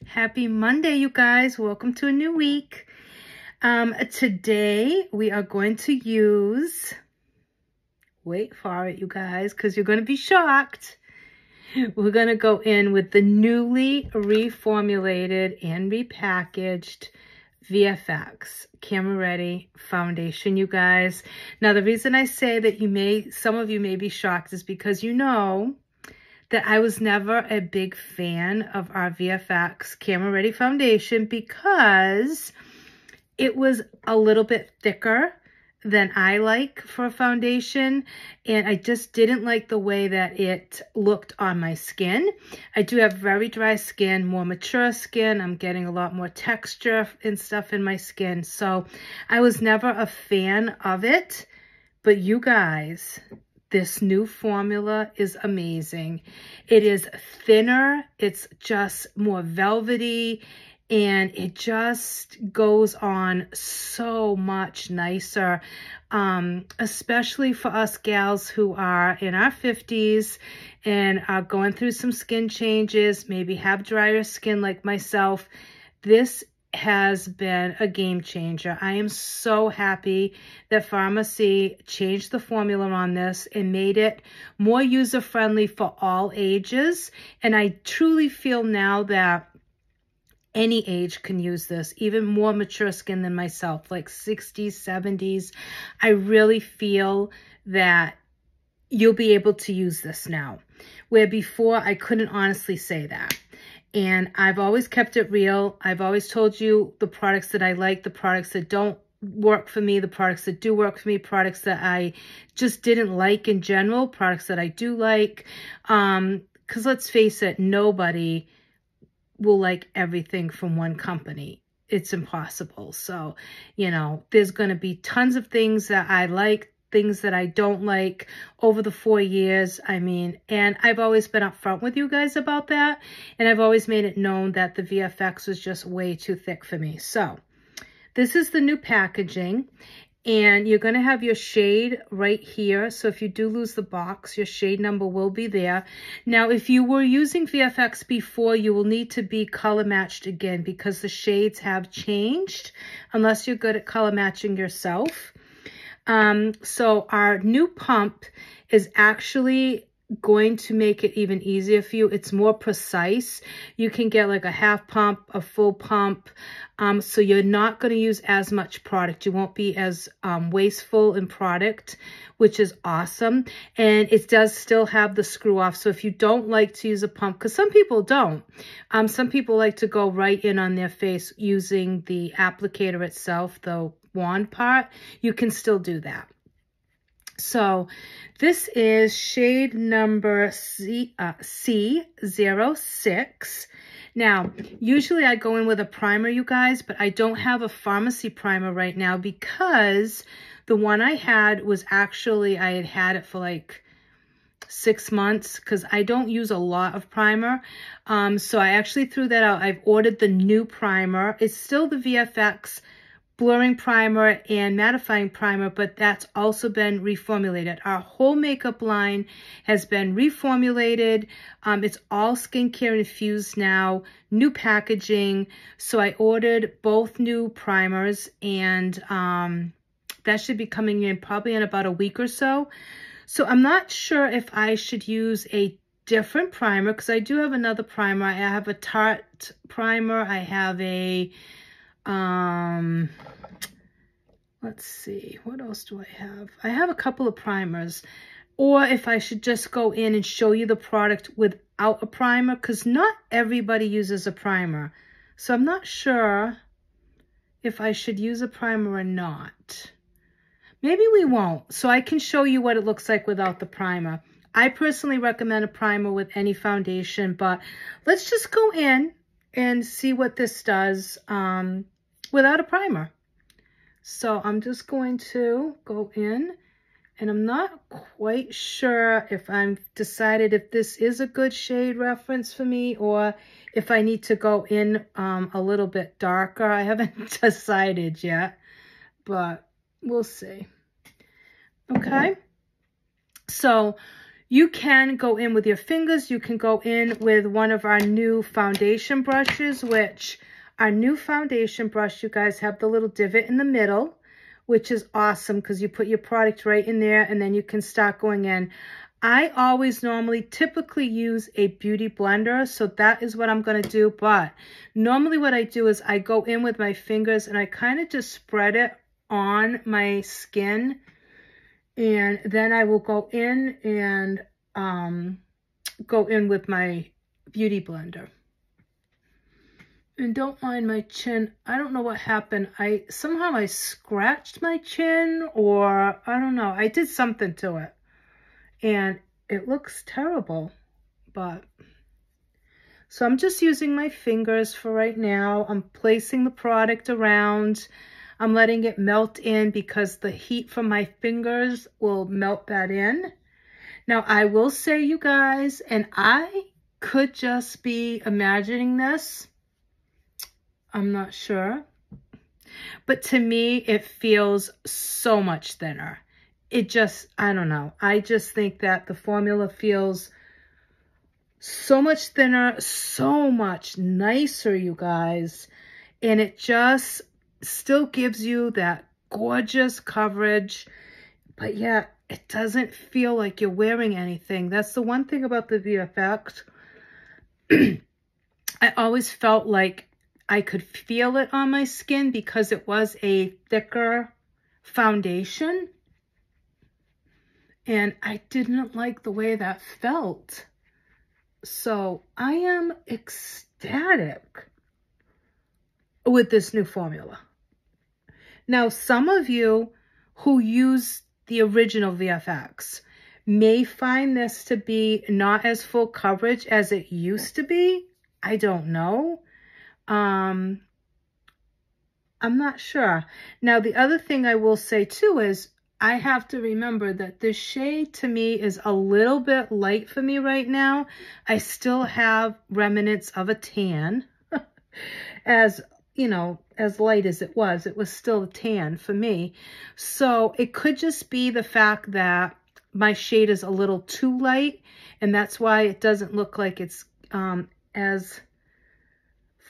Happy Monday, you guys. Welcome to a new week. Today we are going to use, wait for it, you guys, because you're going to be shocked. We're going to go in with the newly reformulated and repackaged VFX Camera Ready foundation, you guys. Now, the reason I say that some of you may be shocked is because you know that I was never a big fan of our VFX Camera Ready foundation because it was a little bit thicker than I like for a foundation, and I just didn't like the way that it looked on my skin. I do have very dry skin, more mature skin. I'm getting a lot more texture and stuff in my skin, so I was never a fan of it. But you guys, this new formula is amazing. It is thinner, it's just more velvety, and it just goes on so much nicer, especially for us gals who are in our 50s and are going through some skin changes, maybe have drier skin like myself. This has been a game changer. I am so happy that Pharmacy changed the formula on this and made it more user-friendly for all ages. And I truly feel now that any age can use this, even more mature skin than myself, like 60s, 70s. I really feel that you'll be able to use this now, where before I couldn't honestly say that. And I've always kept it real. I've always told you the products that I like, the products that don't work for me, the products that do work for me, products that I just didn't like in general, products that I do like. Because let's face it, nobody will like everything from one company. It's impossible. So, you know, there's going to be tons of things that I like, things that I don't like over the 4 years. I mean, and I've always been upfront with you guys about that. And I've always made it known that the VFX was just way too thick for me. So this is the new packaging. And you're going to have your shade right here. So if you do lose the box, your shade number will be there. Now, if you were using VFX before, you will need to be color matched again because the shades have changed, unless you're good at color matching yourself. So our new pump is actually going to make it even easier for you. It's more precise. You can get like a half pump, a full pump. So you're not going to use as much product. You won't be as wasteful in product, which is awesome. And it does still have the screw off. So if you don't like to use a pump, because some people don't, some people like to go right in on their face using the applicator itself, the wand part, you can still do that. So this is shade number C06. Now, usually I go in with a primer, you guys, but I don't have a Pharmacy primer right now because the one I had was actually, I had had it for like 6 months because I don't use a lot of primer. So I actually threw that out. I've ordered the new primer. It's still the VFX blurring primer and mattifying primer, but that's also been reformulated. Our whole makeup line has been reformulated. It's all skincare infused now, new packaging. So I ordered both new primers, and that should be coming in probably in about a week or so. So I'm not sure if I should use a different primer because I do have another primer. I have a Tarte primer. I have a let's see, what else do I have? I have a couple of primers. Or if I should just go in and show you the product without a primer, because not everybody uses a primer. So I'm not sure if I should use a primer or not. Maybe we won't. So I can show you what it looks like without the primer. I personally recommend a primer with any foundation, but let's just go in and see what this does without a primer. So I'm just going to go in, and I'm not quite sure if I'm decided if this is a good shade reference for me or if I need to go in a little bit darker. I haven't decided yet, but we'll see. Okay. So You can go in with your fingers. You can go in with one of our new foundation brushes, which our new foundation brush, you guys, have the little divot in the middle, which is awesome because you put your product right in there and then you can start going in. I always typically use a beauty blender, so that is what I'm going to do. But normally what I do is I go in with my fingers and I kind of just spread it on my skin. And then I will go in and go in with my beauty blender. And don't mind my chin. I don't know what happened. Somehow I scratched my chin, or I don't know. I did something to it. And it looks terrible. But so I'm just using my fingers for right now. I'm placing the product around. I'm letting it melt in because the heat from my fingers will melt that in. Now, I will say, you guys, and I could just be imagining this. I'm not sure. But to me, it feels so much thinner. It just, I don't know. I just think that the formula feels so much thinner, so much nicer, you guys. And it just still gives you that gorgeous coverage, but yeah, it doesn't feel like you're wearing anything. That's the one thing about the VFX. I always felt like I could feel it on my skin because it was a thicker foundation, and I didn't like the way that felt. So I am ecstatic with this new formula. Now, some of you who use the original VFX may find this to be not as full coverage as it used to be. I don't know. I'm not sure. Now, the other thing I will say too is I have to remember that this shade to me is a little bit light for me right now. I still have remnants of a tan. As you know, as light as it was still a tan for me. So it could just be the fact that my shade is a little too light, and that's why it doesn't look like it's as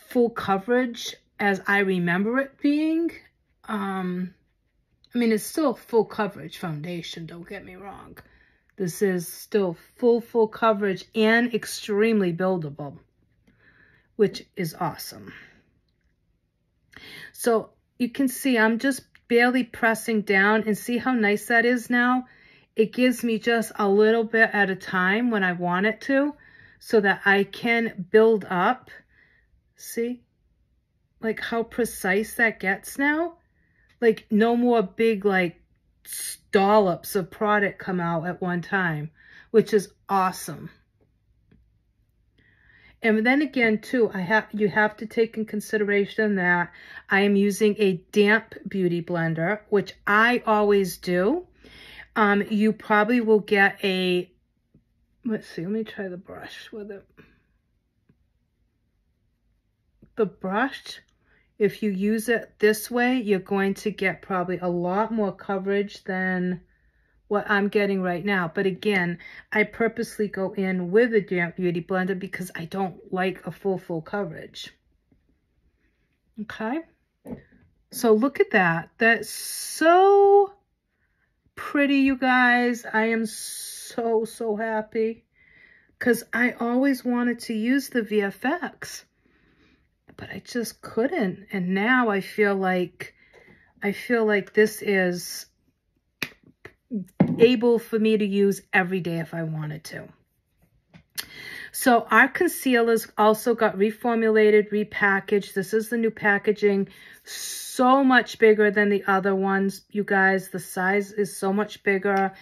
full coverage as I remember it being. I mean, it's still full coverage foundation, don't get me wrong. This is still full coverage and extremely buildable, which is awesome. So you can see I'm just barely pressing down, and see how nice that is now? It gives me just a little bit at a time when I want it to, so that I can build up. See? Like how precise that gets now? Like no more big like dollops of product come out at one time, which is awesome. And then again, too, you have to take in consideration that I am using a damp beauty blender, which I always do. You probably will get a, let's see, let me try the brush with it. The brush, if you use it this way, you're going to get probably a lot more coverage than what I'm getting right now. But again, I purposely go in with a damp beauty blender because I don't like a full coverage. Okay, so look at that. That's so pretty, you guys. I am so happy because I always wanted to use the VFX, but I just couldn't. And now I feel like this is able for me to use every day if I wanted to. So our concealers also got reformulated, repackaged. This is the new packaging. So much bigger than the other ones, you guys. The size is so much bigger.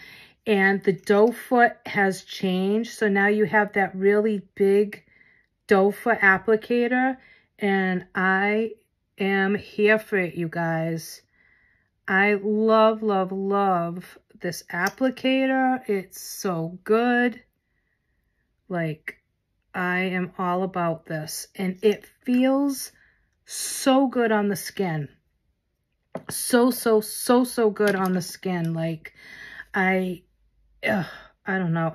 And the doe foot has changed. So now you have that really big doe foot applicator. And I am here for it, you guys. I love this applicator. It's so good. Like, I am all about this. And it feels so good on the skin. So good on the skin. Like, I I don't know,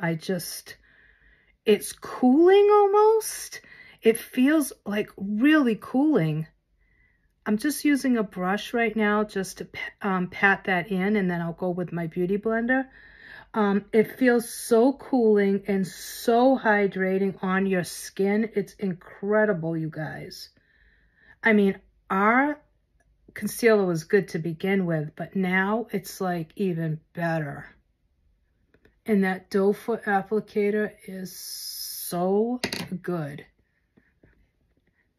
it's cooling almost. It feels like really cooling. I'm just using a brush right now just to pat that in, and then I'll go with my Beauty Blender. It feels so cooling and so hydrating on your skin. It's incredible, you guys. I mean, our concealer was good to begin with, but now it's like even better. And that doe foot applicator is so good.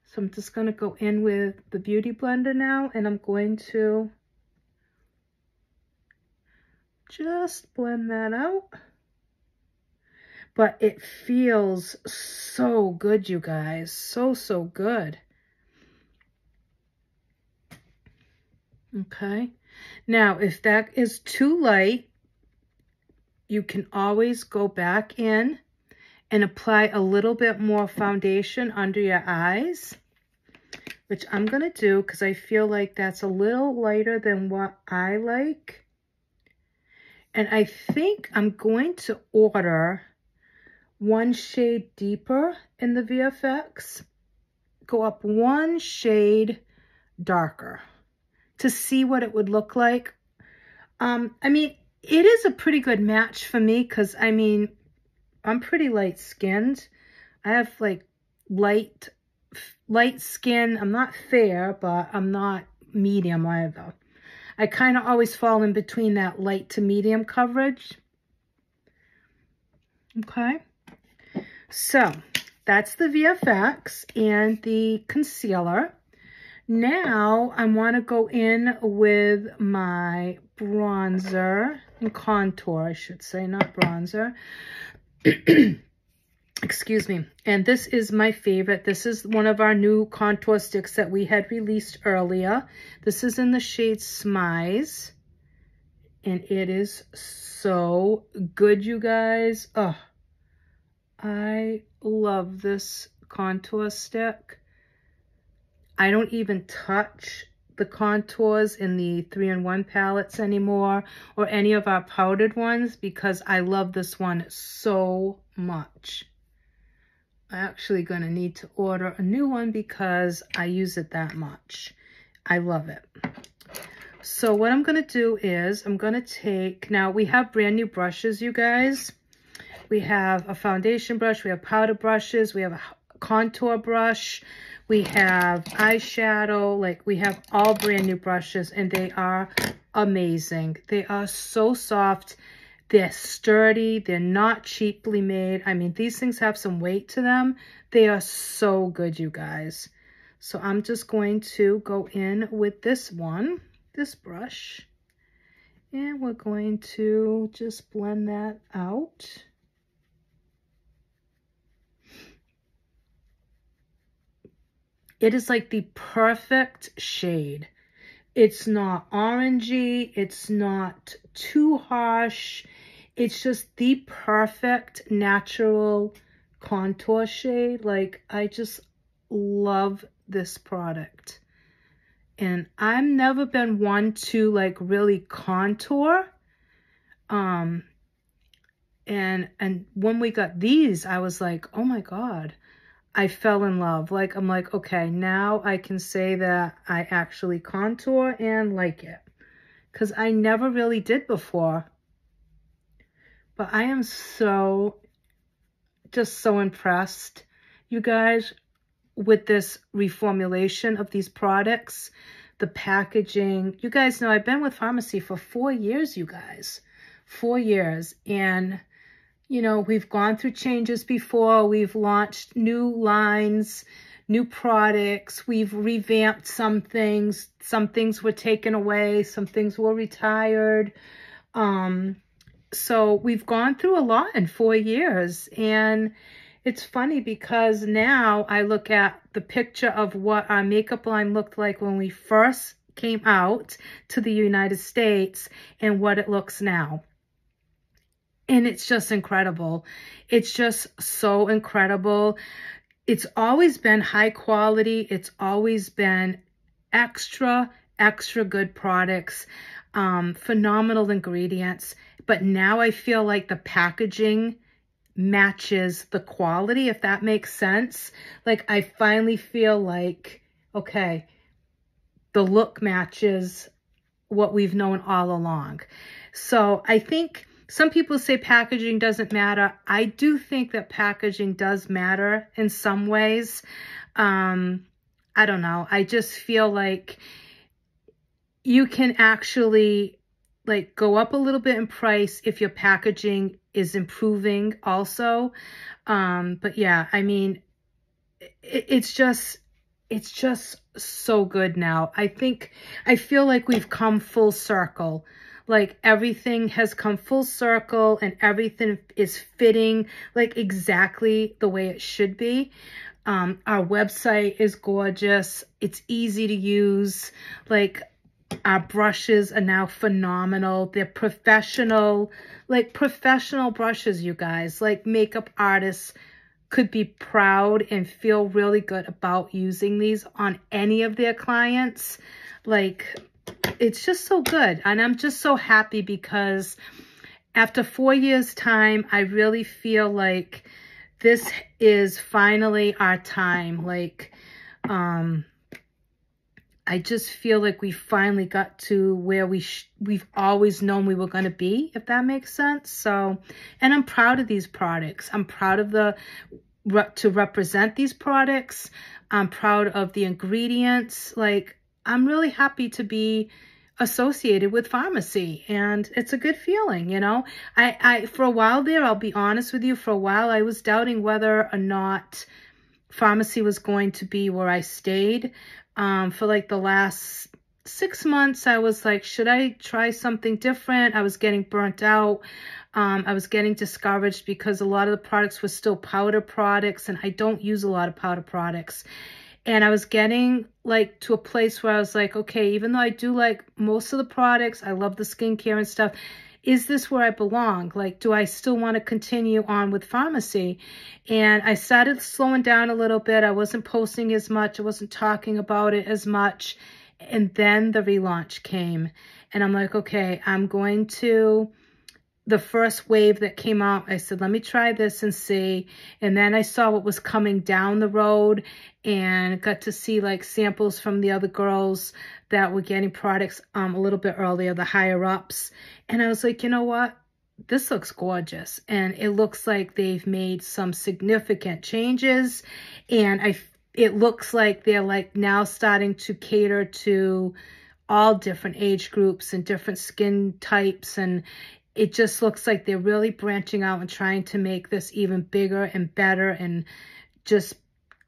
So I'm just going to go in with the Beauty Blender now, and I'm going to just blend that out. But it feels so good, you guys. So, so good. Okay. Now, if that is too light, you can always go back in and apply a little bit more foundation under your eyes, which I'm going to do because I feel like that's a little lighter than what I like. And I think I'm going to order one shade deeper in the VFX, go up one shade darker to see what it would look like. I mean, it is a pretty good match for me because, I mean, I'm pretty light skinned. I have like light skin. I'm not fair, but I'm not medium either. I kind of always fall in between that light to medium coverage. Okay. So that's the VFX and the concealer. Now I want to go in with my bronzer and contour, I should say, not bronzer. Excuse me. And this is my favorite. This is one of our new contour sticks that we had released earlier. This is in the shade Smize. And it is so good, you guys. Oh, I love this contour stick. I don't even touch the contours in the 3-in-1 palettes anymore or any of our powdered ones because I love this one so much. I'm actually going to need to order a new one because I use it that much. I love it. So what I'm going to do is I'm going to take, now we have brand new brushes, you guys. We have a foundation brush, we have powder brushes, we have a contour brush, we have eyeshadow, like we have all brand new brushes and they are amazing. They are so soft. They're sturdy. They're not cheaply made. I mean, these things have some weight to them. They are so good, you guys. So I'm just going to go in with this one, this brush, and we're going to just blend that out. It is like the perfect shade. It's not orangey. It's not too harsh. It's just the perfect natural contour shade. Like, I just love this product. And I've never been one to like really contour. And when we got these, I was like, oh my God. I fell in love. Like, I'm like, okay, now I can say that I actually contour and like it. Because I never really did before. But I am just so impressed, you guys, with this reformulation of these products. The packaging. You guys know I've been with pharmacy for 4 years, you guys. 4 years. And you know, we've gone through changes before. We've launched new lines, new products. We've revamped some things. Some things were taken away. Some things were retired. So we've gone through a lot in 4 years. And it's funny because now I look at the picture of what our makeup line looked like when we first came out to the United States and what it looks now. And it's just incredible. It's just so incredible. It's always been high quality. It's always been extra good products, phenomenal ingredients. but now I feel like the packaging matches the quality, if that makes sense. Like I finally feel like, okay, the look matches what we've known all along. So I think some people say packaging doesn't matter. I do think that packaging does matter in some ways. I don't know. I just feel like you can actually like go up a little bit in price if your packaging is improving also. But yeah, I mean, it's just so good now. I feel like we've come full circle. Like everything has come full circle and everything is fitting like exactly the way it should be. Our website is gorgeous. It's easy to use. Like our brushes are now phenomenal. They're professional, like professional brushes, you guys. Like makeup artists could be proud and feel really good about using these on any of their clients. Like, it's just so good. And I'm just so happy because after 4 years' time, I really feel like this is finally our time. Like, I just feel like we finally got to where we've always known we were going to be, if that makes sense. So, and I'm proud of these products. I'm proud of to represent these products. I'm proud of the ingredients. Like, I'm really happy to be associated with pharmacy, and it's a good feeling, you know. I for a while there, I'll be honest with you, for a while I was doubting whether or not pharmacy was going to be where I stayed. For like the last 6 months, I was like, should I try something different? I was getting burnt out. I was getting discouraged because a lot of the products were still powder products, and I don't use a lot of powder products. And I was getting like to a place where I was like, okay, even though I do like most of the products, I love the skincare and stuff, is this where I belong? Like, do I still want to continue on with pharmacy? And I started slowing down a little bit. I wasn't posting as much. I wasn't talking about it as much. And then the relaunch came. And I'm like, okay, I'm going to... The first wave that came out, I said, let me try this and see. And then I saw what was coming down the road and got to see like samples from the other girls that were getting products a little bit earlier, the higher ups. And I was like, you know what? This looks gorgeous. And it looks like they've made some significant changes. And it looks like they're like now starting to cater to all different age groups and different skin types. And it just looks like they're really branching out and trying to make this even bigger and better and just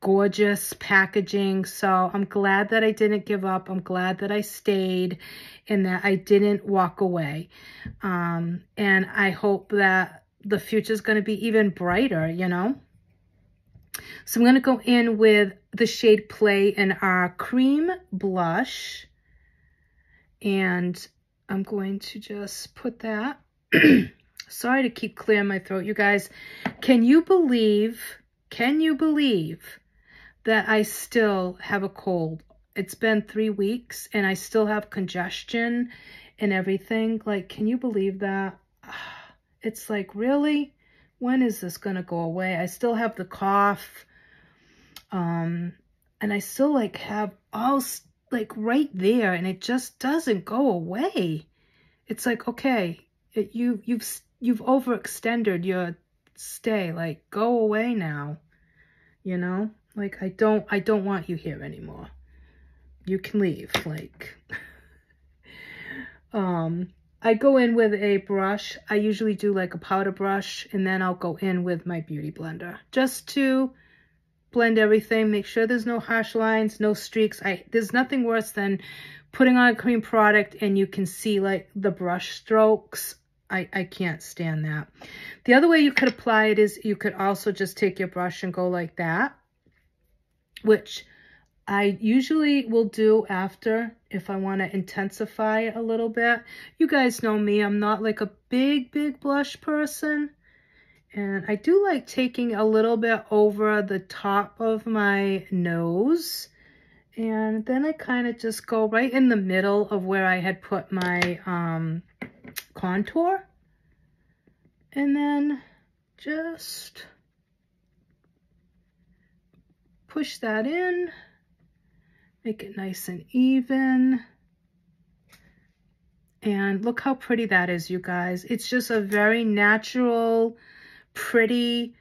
gorgeous packaging. So I'm glad that I didn't give up. I'm glad that I stayed and that I didn't walk away. And I hope that the future is going to be even brighter, you know. So I'm going to go in with the shade Play in our cream blush. And I'm going to just put that. Sorry to keep clearing my throat, you guys. Can you believe that I still have a cold? It's been 3 weeks and I still have congestion and everything. Like, can you believe that? It's like, really? When is this gonna go away? I still have the cough. And I still like have all like right there, and it just doesn't go away. It's like, okay, you've overextended your stay. Like, go away now, you know. Like, I don't want you here anymore. You can leave. Like, I go in with a brush. I usually do like a powder brush, and then I'll go in with my beauty blender just to blend everything, make sure there's no harsh lines, no streaks. There's nothing worse than putting on a cream product and you can see like the brush strokes. I can't stand that. The other way you could apply it is you could also just take your brush and go like that, which I usually will do after if I want to intensify it a little bit. You guys know me, I'm not like a big blush person. And I do like taking a little bit over the top of my nose. And then I kind of just go right in the middle of where I had put my contour. And then just push that in, make it nice and even. And look how pretty that is, you guys. It's just a very natural, pretty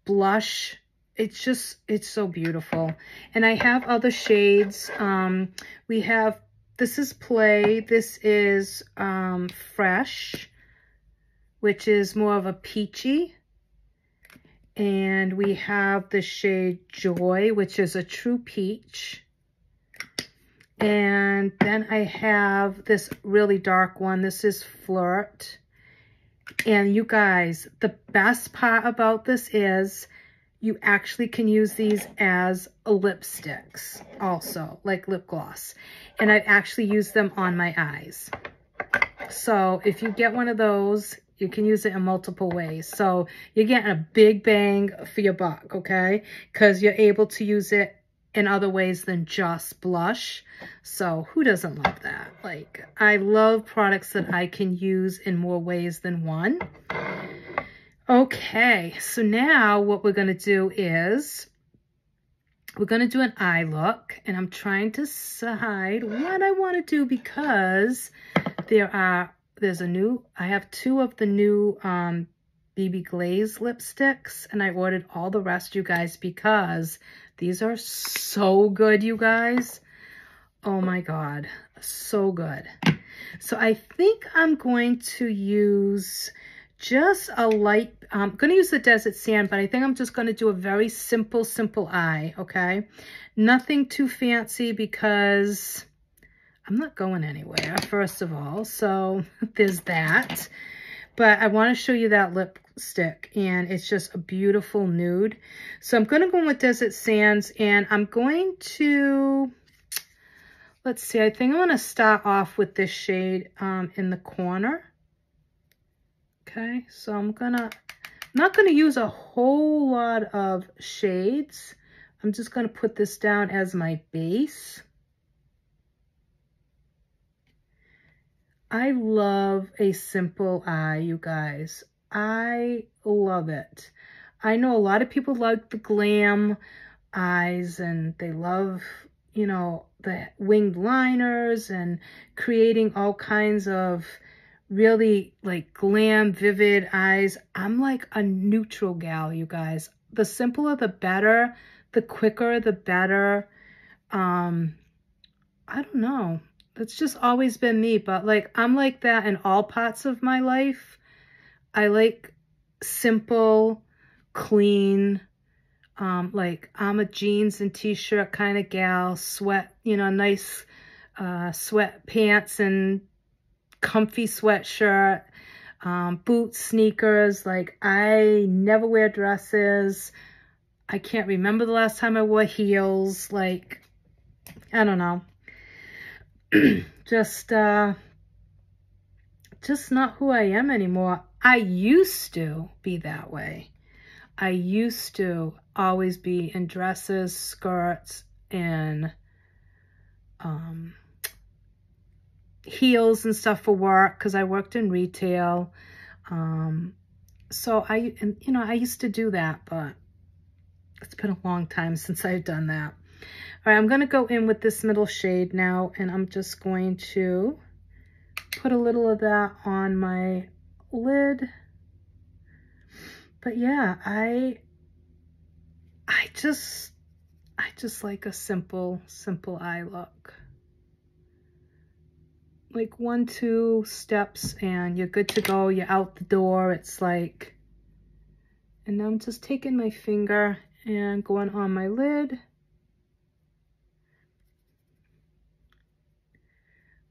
blush. It's so beautiful. And I have other shades. We have, this is Play, this is Fresh, which is more of a peachy. And we have the shade Joy, which is a true peach. And then I have this really dark one. This is Flirt. And you guys, the best part about this is you actually can use these as lipsticks also, like lip gloss. And I've actually used them on my eyes. So if you get one of those, you can use it in multiple ways. So you're getting a big bang for your buck, okay? Because you're able to use it in other ways than just blush. So who doesn't love that? Like, I love products that I can use in more ways than one. Okay, so now what we're going to do is we're going to do an eye look, and I'm trying to decide what I want to do because I have 2 of the new BB Glaze lipsticks, and I ordered all the rest, you guys, because these are so good, you guys. Oh my God, so good. So I think I'm going to use just a light, I'm going to use the Desert Sand, but I think I'm just going to do a very simple eye, okay? Nothing too fancy because I'm not going anywhere, first of all. So there's that. But I want to show you that lipstick, and it's just a beautiful nude. So I'm going to go in with Desert Sands, and I'm going to, let's see, I think I'm going to start off with this shade in the corner. Okay, so I'm not going to use a whole lot of shades. I'm just going to put this down as my base. I love a simple eye, you guys. I love it. I know a lot of people like the glam eyes, and they love, you know, the winged liners and creating all kinds of really like glam, vivid eyes. I'm like a neutral gal, you guys. The simpler, the better. The quicker, the better. I don't know. It's just always been me, but like I'm like that in all parts of my life. I like simple, clean, like I'm a jeans and t-shirt kind of gal, sweat, you know, nice sweatpants and comfy sweatshirt, boots, sneakers. Like I never wear dresses. I can't remember the last time I wore heels. Like, I don't know. just not who I am anymore. I used to be that way. I used to always be in dresses, skirts, and heels and stuff for work because I worked in retail. So I used to do that, but it's been a long time since I've done that. All right, I'm going to go in with this middle shade now, and I'm just going to put a little of that on my lid. But yeah, I just like a simple eye look. Like 1, 2 steps and you're good to go. You're out the door. It's like, and now I'm just taking my finger and going on my lid.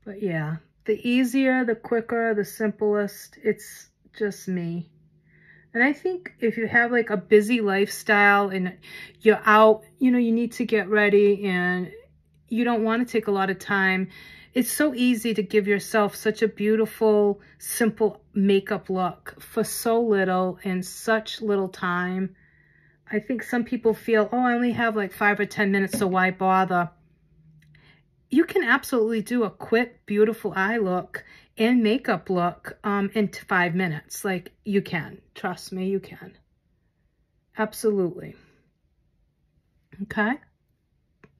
But yeah, the easier, the quicker, the simplest. It's just me. And I think if you have like a busy lifestyle and you're out, you know, you need to get ready and you don't want to take a lot of time, it's so easy to give yourself such a beautiful, simple makeup look for so little and such little time. I think some people feel, oh, I only have like 5 or 10 minutes, so why bother? you can absolutely do a quick, beautiful eye look and makeup look in 5 minutes. Like, you can. Trust me, you can. Absolutely. Okay?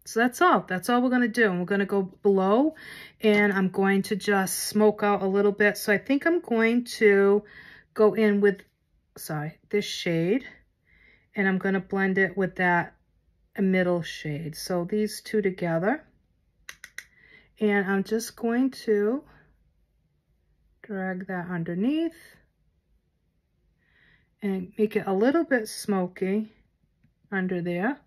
So that's all. That's all we're going to do. And we're going to go below, and I'm going to just smoke out a little bit. So I think I'm going to go in with, sorry, this shade, and I'm going to blend it with that middle shade. So these two together. And I'm just going to drag that underneath and make it a little bit smoky under there.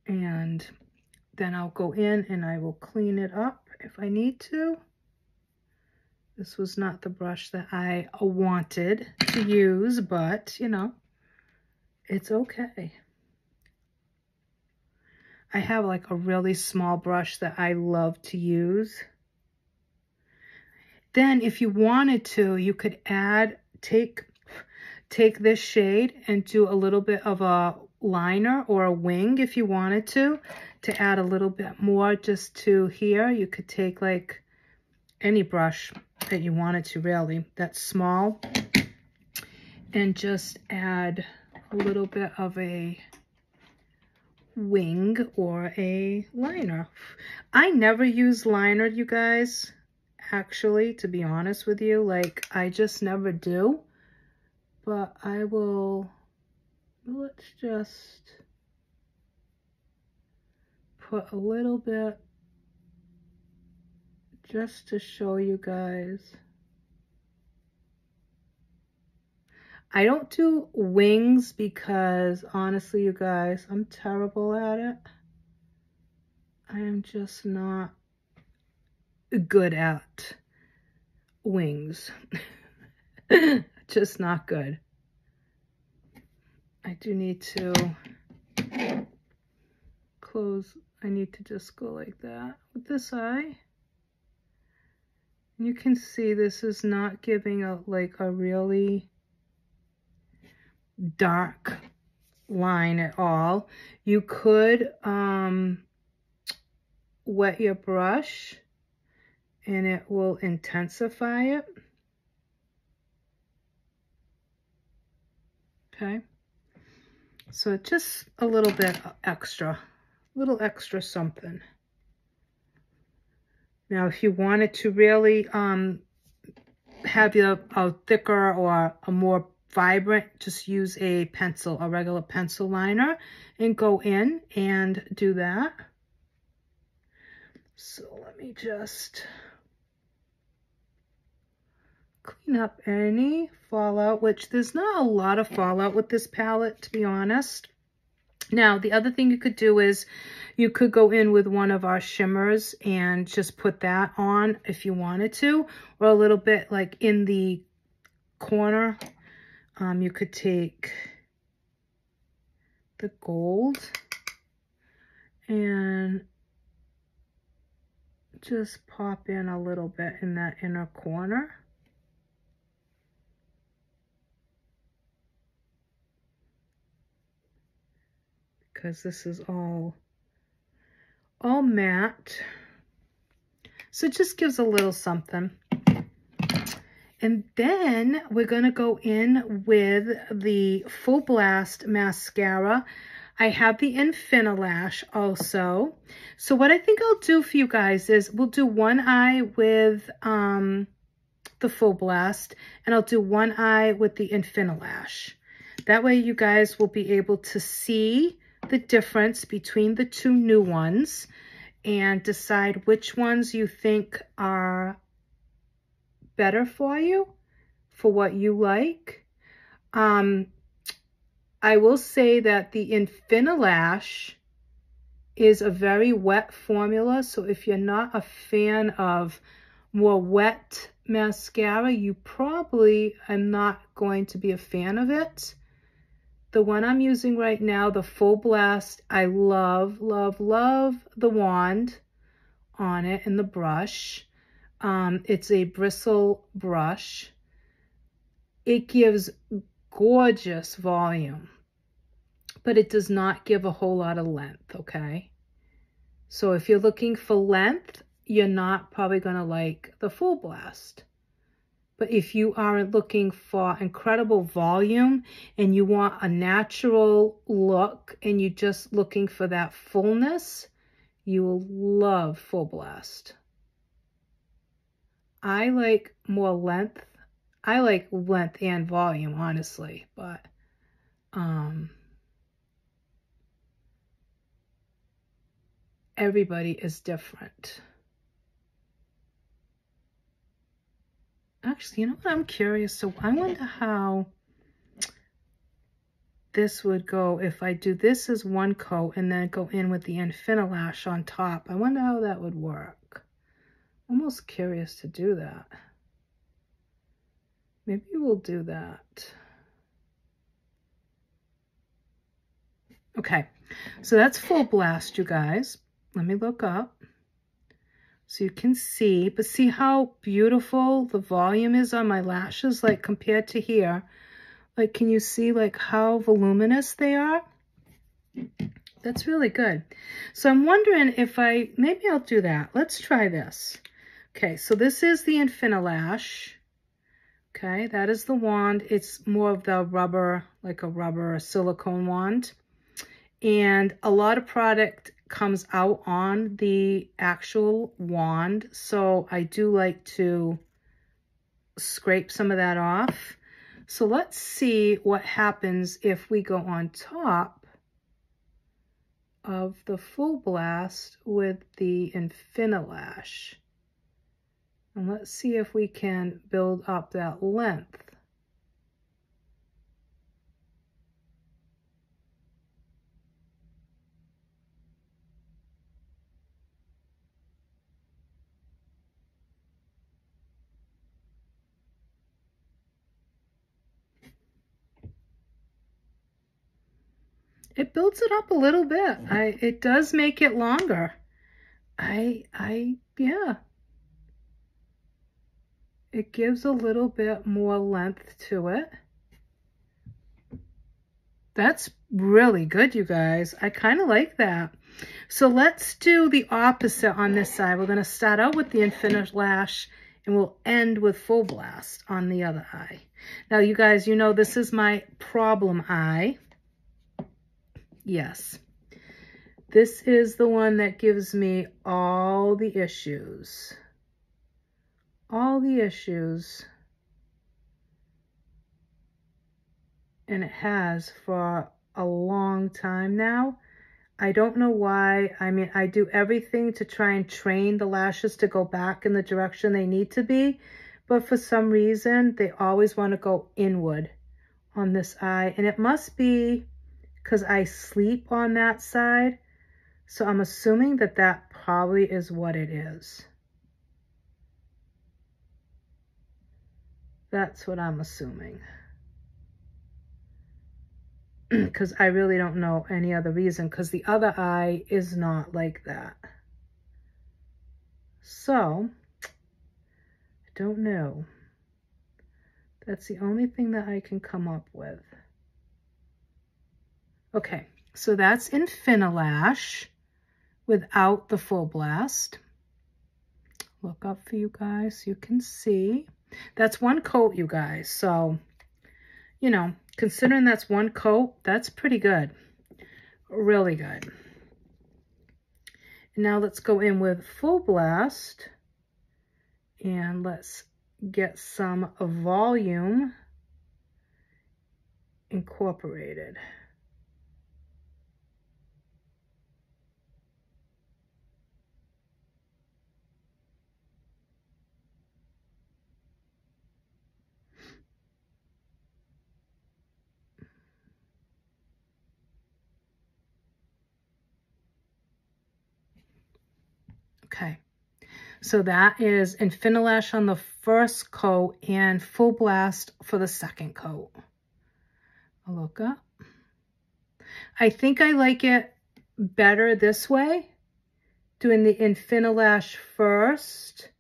And then I'll go in and I will clean it up if I need to. This was not the brush that I wanted to use, but you know, it's okay. I have like a really small brush that I love to use. Then if you wanted to, you could add, take this shade and do a little bit of a liner or a wing if you wanted to add a little bit more just to here. You could take like any brush that you wanted to, really, that's small, and just add a little bit of a wing or a liner. I never use liner, you guys, actually, to be honest with you. Like, I just never do. But I will, let's just put a little bit just to show you guys. I don't do wings because, honestly, you guys, I'm terrible at it. I am just not good at wings. Just not good. I do need to close. I need to just go like that with this eye. You can see this is not giving a like a really dark line at all. You could wet your brush and it will intensify it. Okay, so just a little bit extra, little extra something. Now, if you wanted to really have a thicker or a more vibrant, just use a pencil, a regular pencil liner, and go in and do that. So let me just clean up any fallout, which there's not a lot of fallout with this palette, to be honest. Now, the other thing you could do is you could go in with one of our shimmers and just put that on if you wanted to, or a little bit like in the corner. You could take the gold and just pop in a little bit in that inner corner. Because this is all matte. So it just gives a little something. And then we're going to go in with the Full Blast mascara. I have the Infinilash also. So what I think I'll do for you guys is we'll do one eye with the Full Blast, and I'll do one eye with the Infinilash. That way you guys will be able to see the difference between the two new ones and decide which ones you think are better for you, for what you like. I will say that the Infinilash is a very wet formula, so if you're not a fan of more wet mascara, you probably are not going to be a fan of it. The one I'm using right now, the Full Blast, I love, love, love the wand on it and the brush. It's a bristle brush. It gives gorgeous volume, but it does not give a whole lot of length, okay? So if you're looking for length, you're not probably going to like the Full Blast. But if you are looking for incredible volume and you want a natural look and you're just looking for that fullness, you will love Full Blast. I like more length. I like length and volume, honestly, but everybody is different. Actually, you know what I'm curious? So I wonder how this would go if I do this as one coat and then go in with the Infinilash on top. I wonder how that would work. Almost curious to do that. Maybe we'll do that. Okay, so that's Full Blast, you guys. Let me look up so you can see. But see how beautiful the volume is on my lashes, like compared to here. Like, can you see like how voluminous they are? That's really good. So I'm wondering if maybe I'll do that. Let's try this. Okay, so this is the Infinilash. Okay, that is the wand. It's more of the rubber, like a rubber silicone wand. And a lot of product comes out on the actual wand. So I do like to scrape some of that off. So let's see what happens if we go on top of the Full Blast with the Infinilash. And let's see if we can build up that length. It builds it up a little bit. It does make it longer. Yeah. It gives a little bit more length to it. That's really good, you guys. I kind of like that. So let's do the opposite on this side. We're going to start out with the Infinilash and we'll end with Full Blast on the other eye. Now, you guys, you know this is my problem eye. Yes. This is the one that gives me all the issues. All the issues. And it has for a long time now. I don't know why. I mean, I do everything to try and train the lashes to go back in the direction they need to be. But for some reason, they always want to go inward on this eye. And it must be because I sleep on that side. So I'm assuming that that probably is what it is. That's what I'm assuming. Because I really don't know any other reason, because the other eye is not like that. So, I don't know. That's the only thing that I can come up with. Okay, so that's Infinilash without the Full Blast. Look up for you guys so you can see. That's one coat, you guys. So, you know, considering that's one coat, that's pretty good. Really good. Now let's go in with Full Blast. And let's get some volume incorporated. Okay, so that is Infinilash on the first coat and Full Blast for the second coat. I'll look up. I think I like it better this way, doing the Infinilash first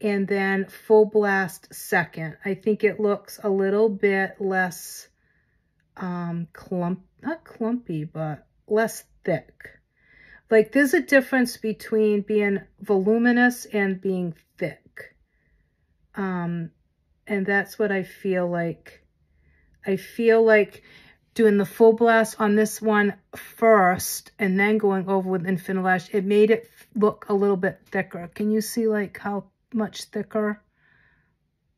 and then Full Blast second. I think it looks a little bit less not clumpy, but less thick. Like there's a difference between being voluminous and being thick. And that's what I feel like. I feel like doing the full blast on this one first and then going over with Infinilash, it made it look a little bit thicker. Can you see like how much thicker?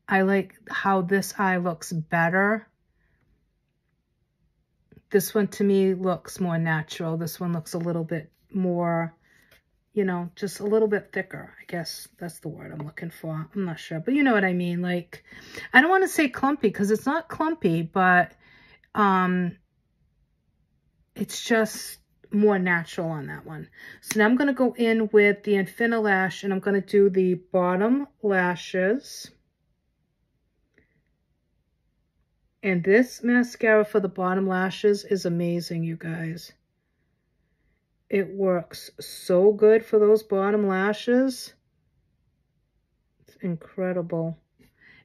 I like how this eye looks better. This one to me looks more natural. This one looks a little bit more, you know, just a little bit thicker. I guess that's the word I'm looking for. I'm not sure, but you know what I mean. Like, I don't want to say clumpy because it's not clumpy, but it's just more natural on that one. So now I'm going to go in with the Infinilash and I'm going to do the bottom lashes. And this mascara for the bottom lashes is amazing, you guys. It works so good for those bottom lashes. It's incredible.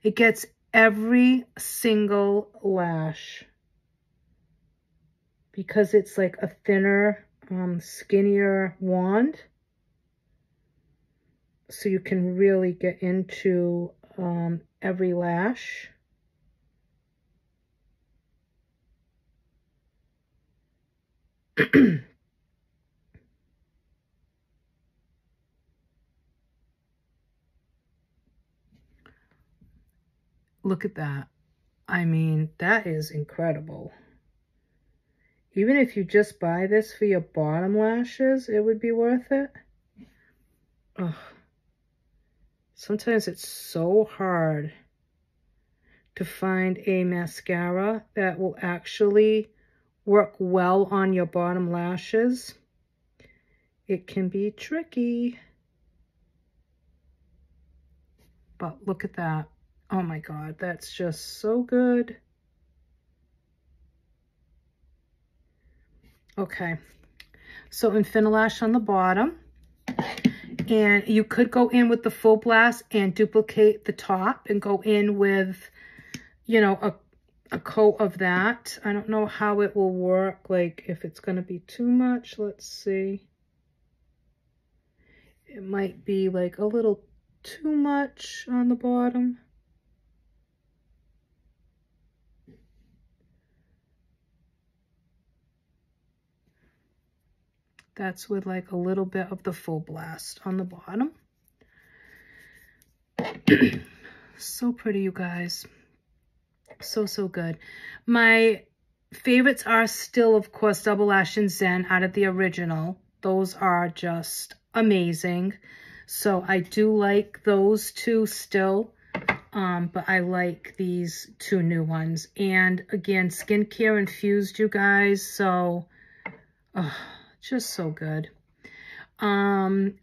It gets every single lash because it's like a thinner, skinnier wand. So you can really get into every lash. Look at that. I mean, that is incredible. Even if you just buy this for your bottom lashes, it would be worth it. Ugh. Sometimes it's so hard to find a mascara that will actually work well on your bottom lashes. It can be tricky. But look at that. Oh my God, that's just so good. Okay, so Infinilash on the bottom. And you could go in with the full blast and duplicate the top and go in with, you know, a coat of that. I don't know how it will work, like if it's going to be too much. Let's see. It might be like a little too much on the bottom. That's with like a little bit of the full blast on the bottom. So pretty, you guys. So, so good. My favorites are still, of course, Double Lash and Zen out of the original. Those are just amazing. So I do like those two still. But I like these two new ones. And again, skincare infused, you guys. So, just so good. On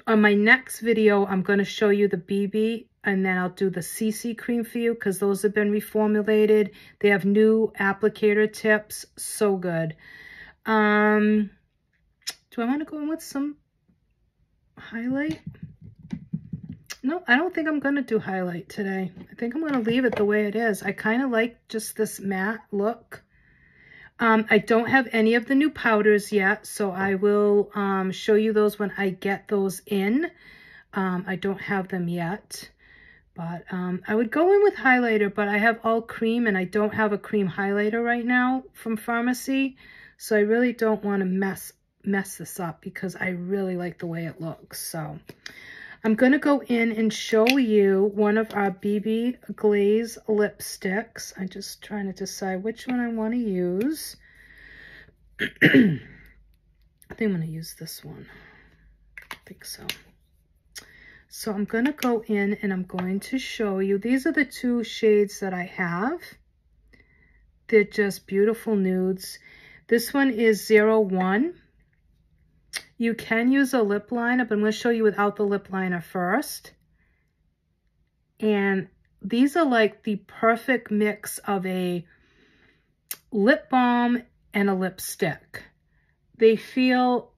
my next video, I'm going to show you the BB and then I'll do the CC cream for you because those have been reformulated. They have new applicator tips. So good. Do I want to go in with some highlight? No, I don't think I'm going to do highlight today. I think I'm going to leave it the way it is. I kind of like just this matte look. I don't have any of the new powders yet, so I will show you those when I get those in. I don't have them yet, but I would go in with highlighter, but I have all cream and I don't have a cream highlighter right now from Pharmacy, so I really don't want to mess this up because I really like the way it looks. So I'm going to go in and show you one of our BB Glaze lipsticks. I'm just trying to decide which one I want to use. I think I'm going to use this one. I think so. So I'm going to go in and I'm going to show you. These are the two shades that I have. They're just beautiful nudes. This one is 01. You can use a lip liner, but I'm going to show you without the lip liner first. And these are like the perfect mix of a lip balm and a lipstick. They feel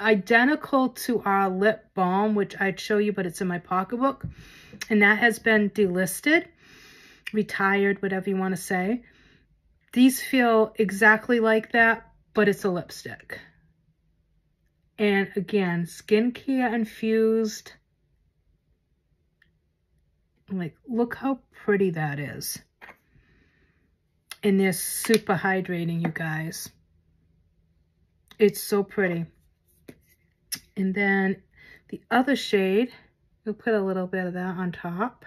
identical to our lip balm, which I'd show you, but it's in my pocketbook. And that has been delisted. retired, whatever you want to say. These feel exactly like that, but it's a lipstick. And again, skincare infused. Like, look how pretty that is. And they're super hydrating, you guys. It's so pretty. And then the other shade, we'll put a little bit of that on top,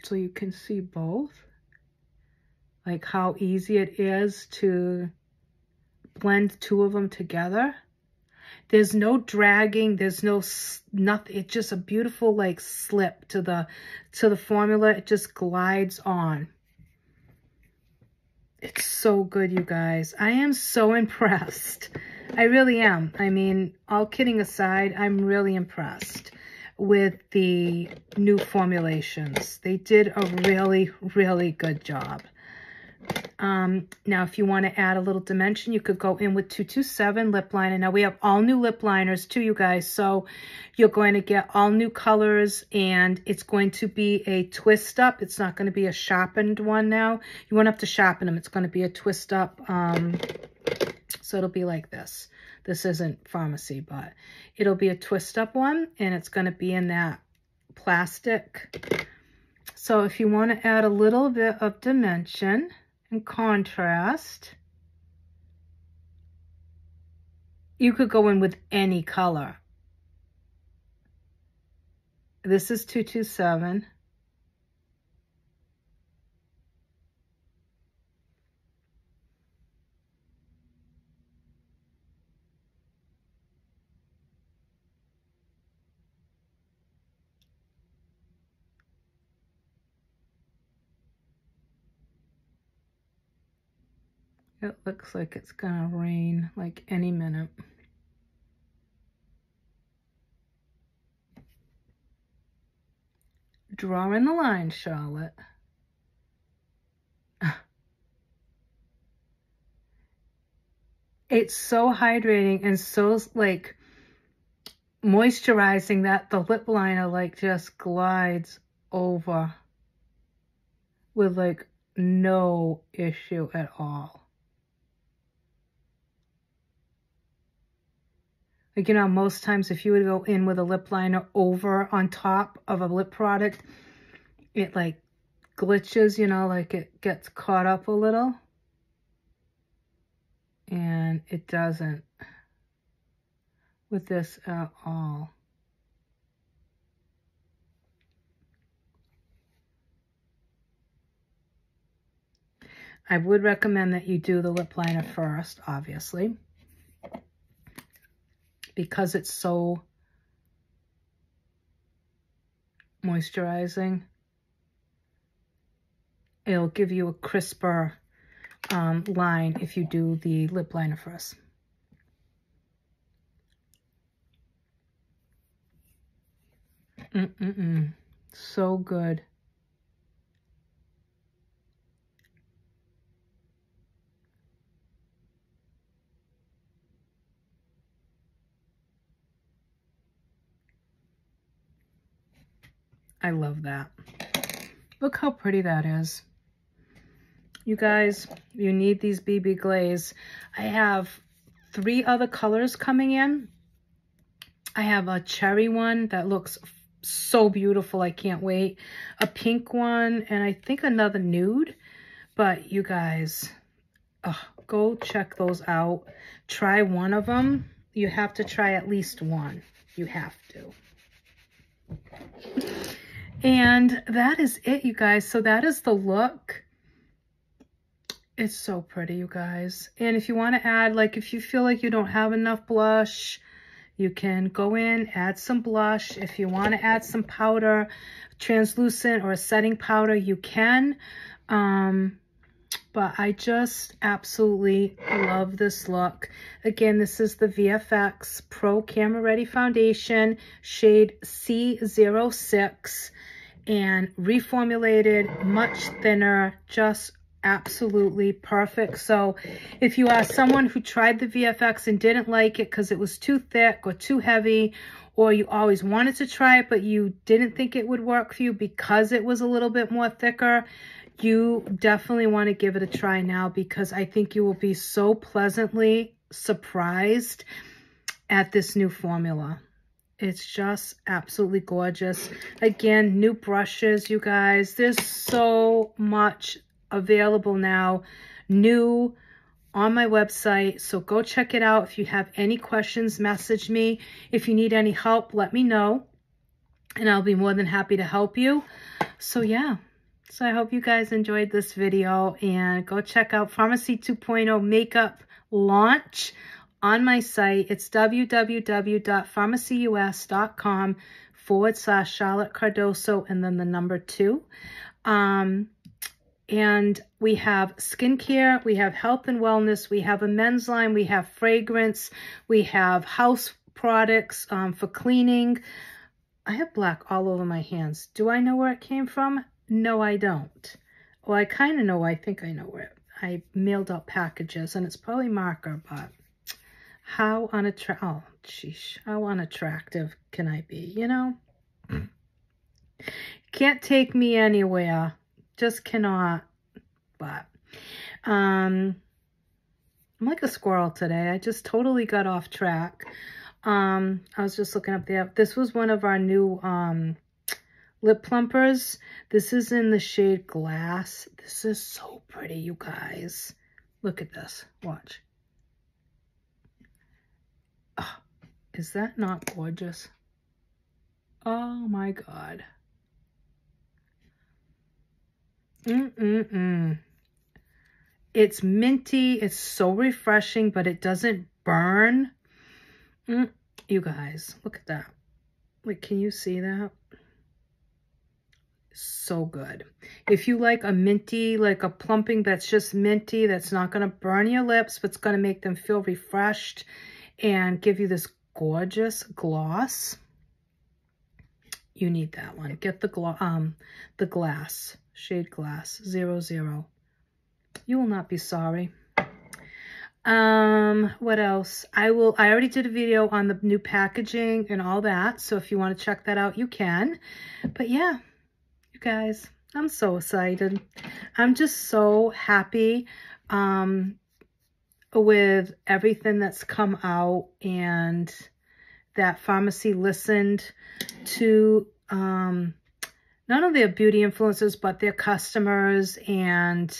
so you can see both. Like how easy it is to blend two of them together. There's no dragging, there's no nothing. It's just a beautiful like slip to the formula. It just glides on. It's so good, you guys. I am so impressed. I really am. I mean, all kidding aside, I'm really impressed with the new formulations. They did a really, really good job. Now, if you want to add a little dimension, you could go in with 227 lip liner. Now, we have all new lip liners too, you guys. So you're going to get all new colors, and it's going to be a twist up. It's not going to be a sharpened one now. You won't have to sharpen them. It's going to be a twist up. So it'll be like this. This isn't pharmacy, but it'll be a twist up one, and it's going to be in that plastic. So if you want to add a little bit of dimension and contrast, you could go in with any color. This is 227. It looks like it's gonna rain like any minute. Drawing the line, Charlotte. It's so hydrating and so like moisturizing that the lip liner like just glides over with like no issue at all. Like, you know, most times if you would go in with a lip liner over on top of a lip product, it like glitches, you know, like it gets caught up a little. And it doesn't with this at all. I would recommend that you do the lip liner first, obviously, because it's so moisturizing. It'll give you a crisper line if you do the lip liner first. So good. I love that. Look how pretty that is. You guys, you need these BB Glaze. I have 3 other colors coming in. I have a cherry one that looks so beautiful. I can't wait. A pink one, and I think another nude. But you guys, go check those out. Try one of them. You have to try at least one. You have to. And that is it, you guys. So that is the look. It's so pretty, you guys. And if you want to add, like, if you feel like you don't have enough blush, you can go in, add some blush. If you want to add some powder, translucent or a setting powder, you can. But I just absolutely love this look. Again, this is the VFX Pro Camera Ready Foundation, shade C06, and reformulated, much thinner, just absolutely perfect. So if you are someone who tried the VFX and didn't like it because it was too thick or too heavy, or you always wanted to try it but you didn't think it would work for you because it was a little bit more thicker, you definitely want to give it a try now, because I think you will be so pleasantly surprised at this new formula. It's just absolutely gorgeous. Again, new brushes, you guys. There's so much available now, new on my website. So go check it out. If you have any questions, message me. If you need any help, let me know, and I'll be more than happy to help you. So yeah. So I hope you guys enjoyed this video, and go check out Pharmacy 2.0 Makeup Launch on my site. It's www.pharmacyus.com/Charlotte Cardoso and then the number 2. And we have skincare, we have health and wellness, we have a men's line, we have fragrance, we have house products for cleaning. I have black all over my hands. Do I know where it came from? No, I don't. Well, I kind of know. I think I know where. I mailed out packages, and it's probably marker, but how unattractive, oh, sheesh, how unattractive can I be, you know? Can't take me anywhere. Just cannot. But, I'm like a squirrel today. I just totally got off track. I was just looking up there. This was one of our new, lip plumpers. This is in the shade Glass. This is so pretty, you guys. Look at this. Watch. Oh, is that not gorgeous? Oh my God. It's minty. It's so refreshing, but it doesn't burn. You guys, look at that. Wait, can you see that? So good. If you like a minty, like a plumping that's just minty, that's not going to burn your lips, but it's going to make them feel refreshed and give you this gorgeous gloss, you need that one. Get the Glass, shade Glass 00. You will not be sorry. What else? I already did a video on the new packaging and all that, so if you want to check that out, you can. But yeah, guys, I'm so excited. I'm just so happy with everything that's come out, and that Pharmacy listened to none of their beauty influencers but their customers. And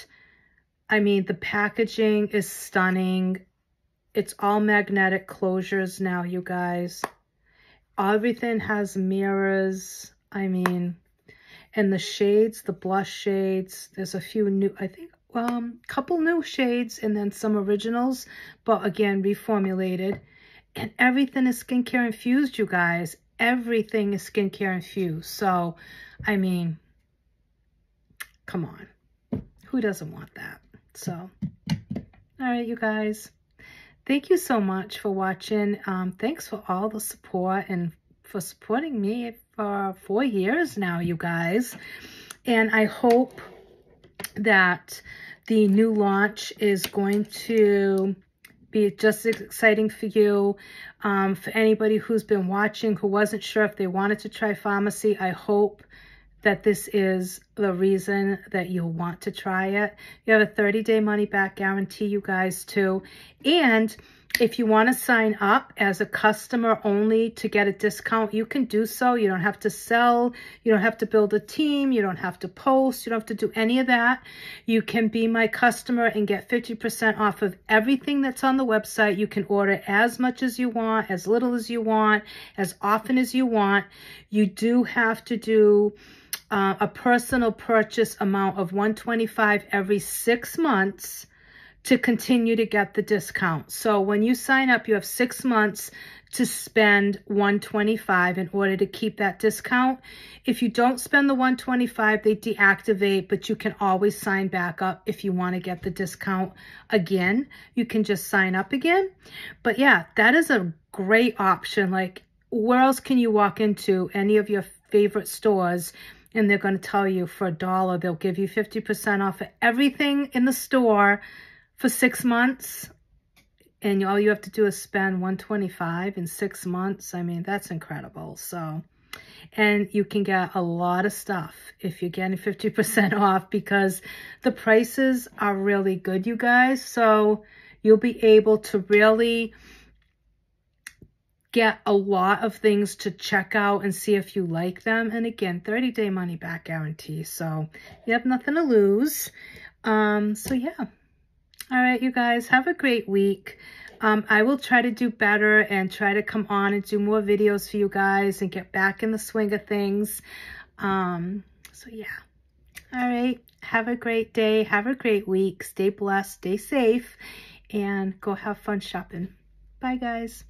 I mean, the packaging is stunning. It's all magnetic closures now, you guys. Everything has mirrors. I mean, and the shades, the blush shades, there's a few new, I think, couple new shades, and then some originals, but again, reformulated. And everything is skincare infused, you guys. Everything is skincare infused. So, I mean, come on. Who doesn't want that? So, all right, you guys. Thank you so much for watching. Thanks for all the support and for supporting me for 4 years now, you guys. And I hope that the new launch is going to be just as exciting for you. For anybody who's been watching who wasn't sure if they wanted to try Pharmacy, I hope that this is the reason that you'll want to try it. You have a 30-day money-back guarantee, you guys, too. And if you want to sign up as a customer only to get a discount, you can do so. You don't have to sell. You don't have to build a team. You don't have to post. You don't have to do any of that. You can be my customer and get 50% off of everything that's on the website. You can order as much as you want, as little as you want, as often as you want. You do have to do a personal purchase amount of $125 every 6 months to continue to get the discount. So when you sign up, you have 6 months to spend $125 in order to keep that discount. If you don't spend the $125, they deactivate, but you can always sign back up if you want to get the discount again. You can just sign up again. But yeah, that is a great option. Like, where else can you walk into any of your favorite stores and they're going to tell you for $1, they'll give you 50% off of everything in the store for 6 months. And all you have to do is spend $125 in 6 months. I mean, that's incredible. So, and you can get a lot of stuff if you're getting 50% off, because the prices are really good, you guys. So you'll be able to really get a lot of things to check out and see if you like them. And again, 30-day money back guarantee. So you have nothing to lose. So yeah. All right, you guys, have a great week. I will try to do better and try to come on and do more videos for you guys and get back in the swing of things. So yeah. All right. Have a great day. Have a great week. Stay blessed. Stay safe. And go have fun shopping. Bye, guys.